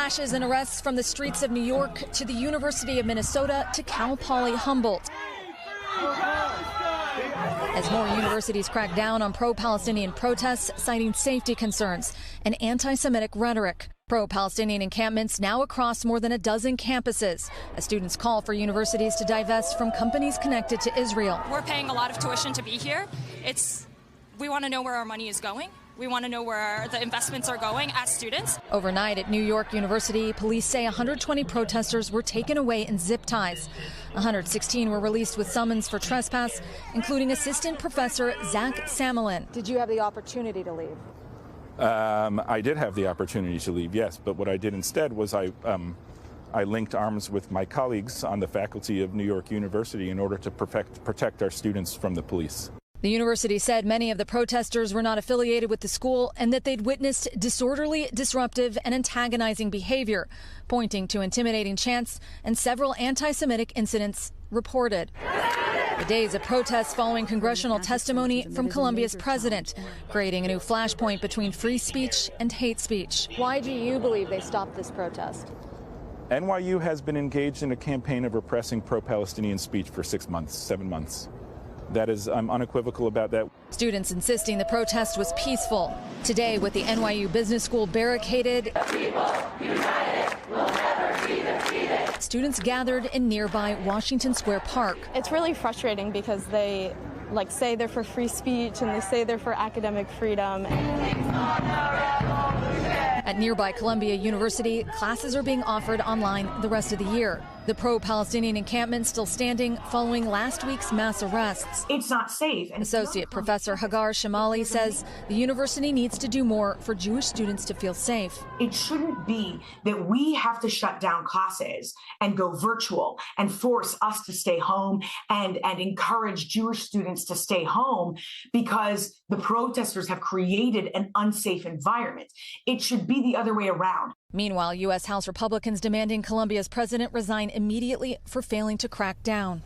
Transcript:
clashes and arrests from the streets of New York to the University of Minnesota to Cal Poly Humboldt. As more universities crack down on pro-Palestinian protests, citing safety concerns and anti-Semitic rhetoric. Pro-Palestinian encampments now across more than a dozen campuses, as students call for universities to divest from companies connected to Israel. We're paying a lot of tuition to be here. We want to know where our money is going. We want to know where the investments are going as students. Overnight at New York University, police say 120 protesters were taken away in zip ties. 116 were released with summons for trespass, including Assistant Professor Zach Samelin. Did you have the opportunity to leave? I did have the opportunity to leave, yes, but what I did instead was I linked arms with my colleagues on the faculty of New York University in order to protect our students from the police. The university said many of the protesters were not affiliated with the school and that they'd witnessed disorderly, disruptive, and antagonizing behavior, pointing to intimidating chants and several anti-Semitic incidents reported. The days of protests following congressional testimony from Colombia's president, creating a new flashpoint between free speech and hate speech. Why do you believe they stopped this protest? NYU has been engaged in a campaign of repressing pro-Palestinian speech for 7 months. That is, I'm unequivocal about that. Students insisting the protest was peaceful. Today, with the NYU Business School barricaded, people united will never be defeated. Students gathered in nearby Washington Square Park. It's really frustrating because they say they're for free speech and they say they're for academic freedom. At nearby Columbia University, classes are being offered online the rest of the year. The pro-Palestinian encampment still standing following last week's mass arrests. It's not safe. Associate Professor Hagar Shamali says the university needs to do more for Jewish students to feel safe. It shouldn't be that we have to shut down classes and go virtual and force us to stay home and encourage Jewish students to stay home because the protesters have created an unsafe environment. It should be the other way around. Meanwhile, U.S. House Republicans demanding Colombia's president resign immediately for failing to crack down.